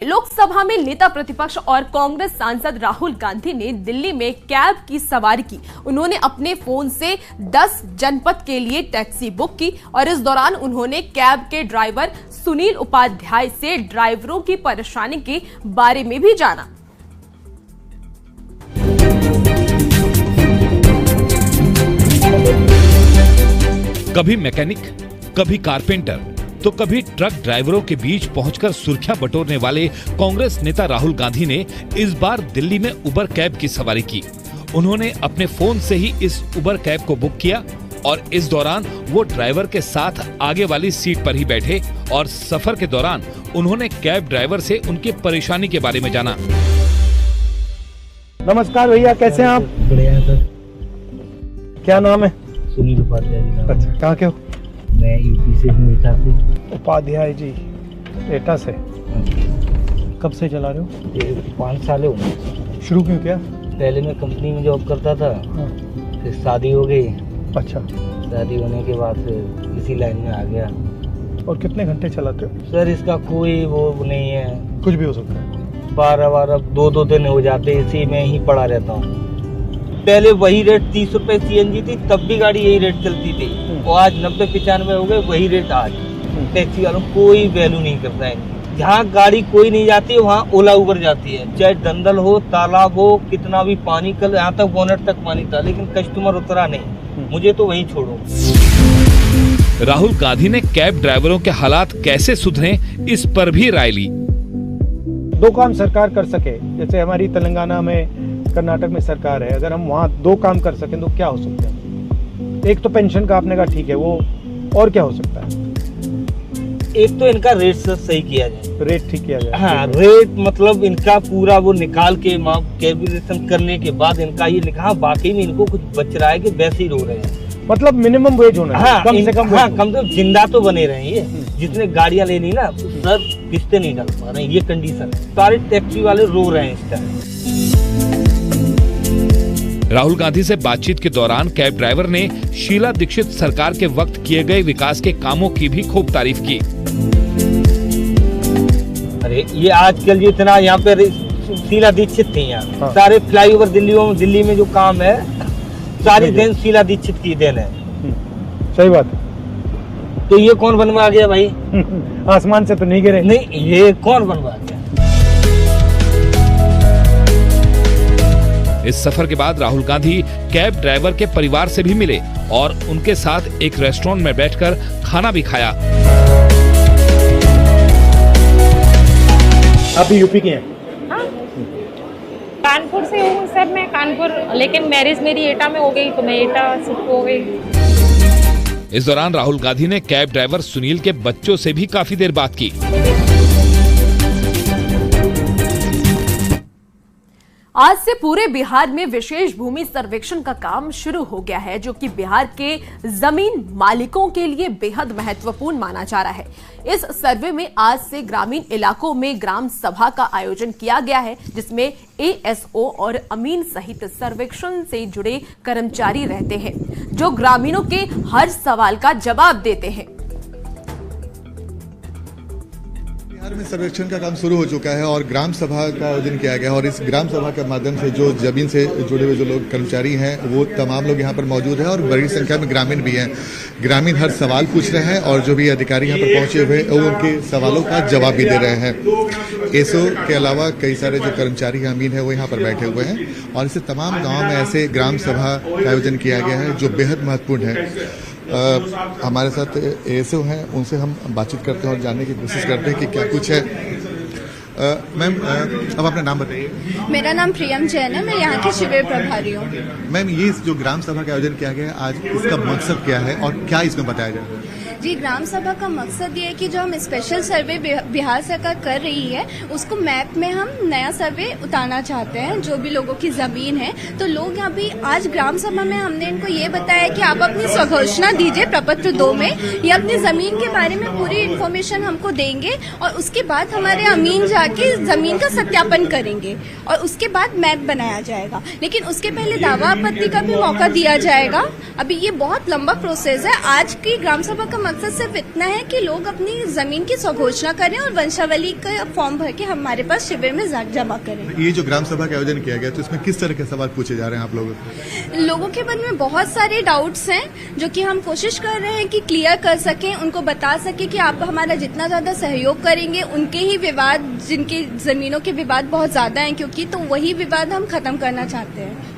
लोकसभा में नेता प्रतिपक्ष और कांग्रेस सांसद राहुल गांधी ने दिल्ली में कैब की सवारी की। उन्होंने अपने फोन से 10 जनपद के लिए टैक्सी बुक की और इस दौरान उन्होंने कैब के ड्राइवर सुनील उपाध्याय से ड्राइवरों की परेशानी के बारे में भी जाना। कभी मैकेनिक, कभी कारपेंटर तो कभी ट्रक ड्राइवरों के बीच पहुंचकर सुर्खियां बटोरने वाले कांग्रेस नेता राहुल गांधी ने इस बार दिल्ली में उबर कैब की सवारी की। उन्होंने अपने फोन से ही इस उबर कैब को बुक किया और इस दौरान वो ड्राइवर के साथ आगे वाली सीट पर ही बैठे और सफर के दौरान उन्होंने कैब ड्राइवर से उनकी परेशानी के बारे में जाना। नमस्कार भैया, कैसे हैं आप? बढ़िया सर। क्या नाम है? सुनील उपाध्याय। अच्छा, कहाँ के हो? मैं यूपी से हूँ, एटा से। उपाध्याय जी, एटा से। कब से चला रहे हो? ये 5 साल हो गए। शुरू क्यों किया? पहले मैं कंपनी में जॉब करता था। फिर शादी हो गई। अच्छा। शादी होने के बाद फिर इसी लाइन में आ गया। और कितने घंटे चलाते हो? सर इसका कोई वो नहीं है, कुछ भी हो सकता है। 12 2 दिन हो जाते, इसी में ही पड़ा रहता हूँ। पहले वही रेट 30 रुपए सीएनजी थी, तब भी गाड़ी यही रेट चलती थी। और आज 90-95 हो गए, वही रेट आज। टैक्सी वालों कोई वैल्यू नहीं करता है। जहाँ गाड़ी कोई नहीं जाती है वहाँ ओला उबर जाती है। चाहे दंदल हो, तालाब हो, कितना भी पानी, कल यहाँ तक बोनट तक पानी था, लेकिन कस्टमर उतरा नहीं। मुझे तो वही छोड़ो। राहुल गांधी ने कैब ड्राइवरों के हालात कैसे सुधरे, इस पर भी राय ली। 2 काम सरकार कर सके, जैसे हमारी तेलंगाना में, कर्नाटक में सरकार है, अगर हम वहाँ 2 काम कर सकें तो क्या हो सकता है? एक तो पेंशन का आपने कहा ठीक है, वो और क्या हो सकता है? एक तो इनका रेट सही किया जाए, रेट ठीक किया जाए। हाँ, रेट मतलब इनका पूरा वो निकाल के कैलकुलेशन करने के बाद इनका ये लिखा बाकी में इनको कुछ बच रहा है कि वैसे ही रो रहे हैं। मतलब मिनिमम वेज होना है। कम से कम। हाँ, कम से कम जिंदा तो बने रहे। ये जितने गाड़ियां लेनी ना, सर किस्तें नहीं डाल पा रहे हैं, ये कंडीशन है। सारे टैक्सी वाले रो रहे हैं इस टाइम। राहुल गांधी से बातचीत के दौरान कैब ड्राइवर ने शीला दीक्षित सरकार के वक्त किए गए विकास के कामों की भी खूब तारीफ की। अरे ये आजकल जितना यहाँ पे शीला दीक्षित थी, यहाँ हाँ। सारे फ्लाईओवर दिल्ली में जो काम है, सारी देन शीला दीक्षित की देन है। सही बात। तो ये कौन बनवा गया भाई? आसमान से तो नहीं गिरे। नहीं, ये कौन बनवा गया? इस सफर के बाद राहुल गांधी कैब ड्राइवर के परिवार से भी मिले और उनके साथ एक रेस्टोरेंट में बैठकर खाना भी खाया। आप यूपी के हैं? हाँ, कानपुर से हूँ सर मैं, कानपुर, लेकिन मैरिज मेरी एटा में हो गई तो मैं एटा शिफ्ट हो गई। इस दौरान राहुल गांधी ने कैब ड्राइवर सुनील के बच्चों से भी काफी देर बात की। आज से पूरे बिहार में विशेष भूमि सर्वेक्षण का काम शुरू हो गया है, जो कि बिहार के जमीन मालिकों के लिए बेहद महत्वपूर्ण माना जा रहा है। इस सर्वे में आज से ग्रामीण इलाकों में ग्राम सभा का आयोजन किया गया है, जिसमें एएसओ और अमीन सहित सर्वेक्षण से जुड़े कर्मचारी रहते हैं, जो ग्रामीणों के हर सवाल का जवाब देते हैं। बिहार में सर्वेक्षण का काम शुरू हो चुका है और ग्राम सभा का आयोजन किया गया और इस ग्राम सभा के माध्यम से जो जमीन से जुड़े हुए जो लोग कर्मचारी हैं, वो तमाम लोग यहाँ पर मौजूद हैं और बड़ी संख्या में ग्रामीण भी हैं। ग्रामीण हर सवाल पूछ रहे हैं और जो भी अधिकारी यहाँ पर पहुंचे हुए वो उनके सवालों का जवाब भी दे रहे हैं। एसओ के अलावा कई सारे जो कर्मचारी अमीन है वो यहाँ पर बैठे हुए हैं और इसे तमाम गाँव में ऐसे ग्राम सभा का आयोजन किया गया है जो बेहद महत्वपूर्ण है। हमारे साथ एएसओ हैं, उनसे हम बातचीत करते हैं और जानने की कोशिश करते हैं कि क्या कुछ है। मैम, अब अपना नाम बताइए। मेरा नाम प्रियम जैन है, मैं यहाँ की शिविर प्रभारी हूँ। मैम, ये जो ग्राम सभा का आयोजन किया गया है आज, इसका मकसद क्या है और क्या इसमें बताया जा रहा है? जी, ग्राम सभा का मकसद ये है कि जो हम स्पेशल सर्वे बिहार सरकार कर रही है, उसको मैप में हम नया सर्वे उतारना चाहते हैं, जो भी लोगों की जमीन है। तो लोग यहाँ पे आज ग्राम सभा में हमने इनको ये बताया कि आप अपनी स्वघोषणा दीजिए प्रपत्र 2 में, ये अपनी जमीन के बारे में पूरी इन्फॉर्मेशन हमको देंगे और उसके बाद हमारे अमीन जाके जमीन का सत्यापन करेंगे और उसके बाद मैप बनाया जाएगा। लेकिन उसके पहले दावा आपत्ति का भी मौका दिया जाएगा। अभी ये बहुत लंबा प्रोसेस है। आज की ग्राम सभा का मकसद सिर्फ इतना है कि लोग अपनी जमीन की स्वघोषणा करें और वंशावली का फॉर्म भर के हमारे पास शिविर में जमा करें। ये जो ग्राम सभा का आयोजन किया गया तो इसमें किस तरह के सवाल पूछे जा रहे हैं आप लोगों के मन में बहुत सारे डाउट्स हैं जो कि हम कोशिश कर रहे हैं कि क्लियर कर सकें, उनको बता सके कि आप हमारा जितना ज्यादा सहयोग करेंगे उनके ही विवाद, जिनकी जमीनों के विवाद बहुत ज्यादा हैं क्योंकि, तो वही विवाद हम खत्म करना चाहते हैं।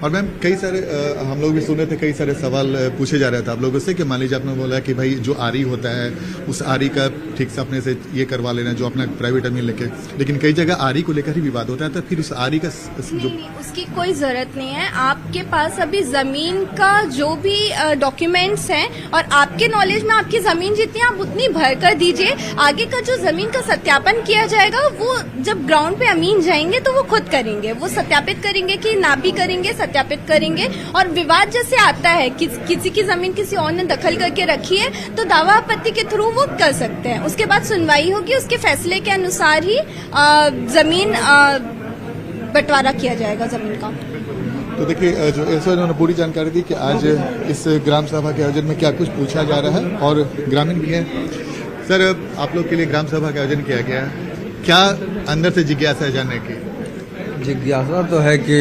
और मैम कई सारे हम लोग भी सुने थे, कई सारे सवाल पूछे जा रहे थे आप लोगों से कि मान लीजिए आपने बोला कि भाई जो आरी होता है उस आरी का ठीक से अपने से ये करवा लेना जो अपना प्राइवेट जमीन लेके, लेकिन कई जगह आरी को लेकर ही विवाद होता है, तो फिर उस आरी का नहीं, उसकी कोई जरूरत नहीं है। आपके पास अभी जमीन का जो भी डॉक्यूमेंट्स हैं और आपके नॉलेज में आपकी जमीन जितनी आप उतनी भर कर दीजिए। आगे का जो जमीन का सत्यापन किया जाएगा वो जब ग्राउंड पे अमीन जाएंगे तो वो खुद करेंगे, वो सत्यापित करेंगे कि नापी करेंगे, सत्यापित करेंगे। और विवाद जैसे आता है किसी की जमीन किसी और ने दखल करके रखी है तो दावा आपत्ति के थ्रू वो कर सकते हैं, उसके बाद सुनवाई होगी, उसके फैसले के अनुसार ही जमीन बंटवारा किया जाएगा जमीन का। तो देखिए जो ऐसा उन्होंने पूरी जानकारी दी कि आज इस ग्राम सभा के आयोजन में क्या कुछ पूछा जा रहा है और ग्रामीण भी है। सर आप लोग के लिए ग्राम सभा का आयोजन किया गया, क्या अंदर से जिज्ञासा है जानने की? जिज्ञासा तो है कि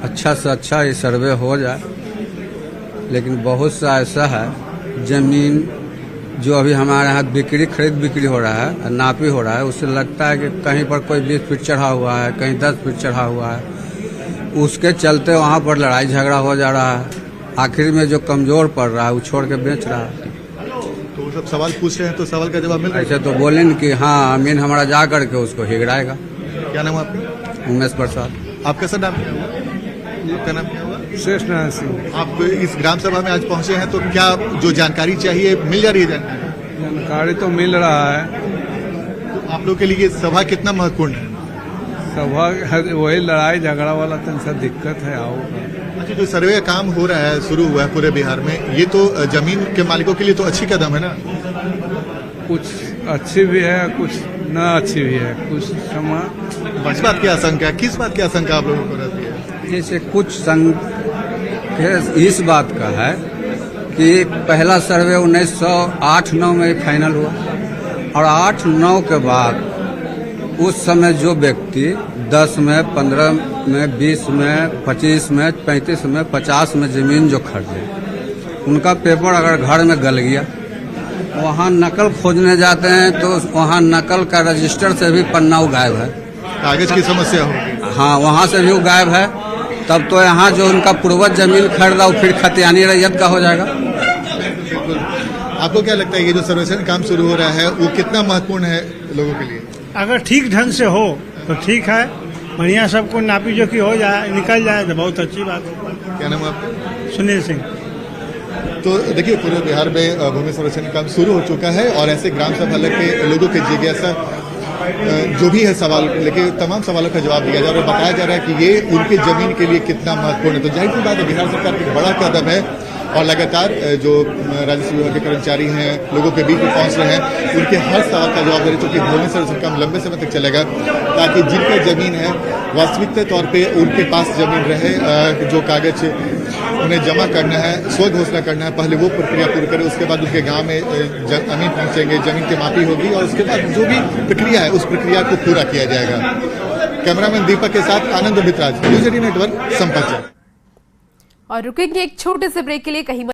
अच्छा से अच्छा ये सर्वे हो जाए, लेकिन बहुत सा ऐसा है जमीन जो अभी हमारे यहाँ खरीद बिक्री हो रहा है, नापी हो रहा है, उससे लगता है कि कहीं पर कोई 20 फीट चढ़ा हुआ है, कहीं 10 फीट चढ़ा हुआ है, उसके चलते वहाँ पर लड़ाई झगड़ा हो जा रहा है। आखिर में जो कमजोर पड़ रहा है वो छोड़ के बेच रहा है। तो वो सब सवाल पूछ रहे हैं तो सवाल का जवाब मिल रहा है? ऐसे तो बोले न कि हाँ अमीन हमारा जा करके उसको हिगड़ाएगा। क्या नाम है आपका? उमेश प्रसाद। आपका सर नाम क्या हुआ? आपका नाम क्या हुआ? शेष नारायण सिंह। आप इस ग्राम सभा में आज पहुंचे हैं तो क्या जो जानकारी चाहिए मिल जा रही है? जानकारी तो मिल रहा है। तो आप लोग के लिए सभा कितना महत्वपूर्ण है? सभा वही लड़ाई झगड़ा वाला तो सा दिक्कत है। आओ अच्छा, जो सर्वे का काम हो रहा है, शुरू हुआ है पूरे बिहार में, ये तो जमीन के मालिकों के लिए तो अच्छी कदम है ना? कुछ अच्छी भी है, कुछ न अच्छी भी है, कुछ समा। किस बात की आशंका, किस बात की आशंका आप लोगों को रहती है? जैसे कुछ इस बात का है कि पहला सर्वे 1908-9 में फाइनल हुआ और 8-9 के बाद उस समय जो व्यक्ति 10 में, 15 में, 20 में, 25 में, 35 में, 50 में जमीन जो खरीदे, उनका पेपर अगर घर में गल गया, वहाँ नकल खोजने जाते हैं तो वहाँ नकल का रजिस्टर से भी पन्ना गायब है, कागज की समस्या होगी। हाँ, वहाँ से भी गायब है। तब तो यहाँ जो उनका पूर्वज जमीन खरीदा वो फिर खतियानी रैयत का हो जाएगा। आपको क्या लगता है ये जो सर्वेक्षण काम शुरू हो रहा है वो कितना महत्वपूर्ण है लोगों के लिए? अगर ठीक ढंग से हो तो ठीक है, बढ़िया सबको नापी जोखी हो जाए, निकल जाए तो बहुत अच्छी बात है। क्या नाम है आपका? सुनील सिंह। तो देखिए पूरे बिहार में भूमि सर्वेक्षण काम शुरू हो चुका है और ऐसे ग्राम सभा के लोगों के जिज्ञासा जो भी है सवाल लेकिन तमाम सवालों का जवाब दिया जा रहा है और बताया जा रहा है कि ये उनकी जमीन के लिए कितना महत्वपूर्ण है। तो जाहिर सी बात है बिहार सरकार का बड़ा कदम है और लगातार जो राजस्व विभाग के कर्मचारी हैं लोगों के बीच में पहुंच रहे हैं, उनके हर सवाल का जवाब दे रहे, क्योंकि भूमि सर्वेक्षण काम लंबे समय तक चलेगा ताकि जिनका जमीन है वास्तविक तौर पे उनके पास जमीन रहे, जो कागज उन्हें जमा करना है, स्व घोषणा करना है, पहले वो प्रक्रिया पूरी करें, उसके बाद उनके गांव में अमीन पहुंचेंगे, जमीन की मापी होगी और उसके बाद जो भी प्रक्रिया है उस प्रक्रिया को पूरा किया जाएगा। कैमरामैन दीपक के साथ आनंद मित्राज, न्यूज 18 नेटवर्क, संपर्क। और रुकेंगे एक छोटे से ब्रेक के लिए, कहीं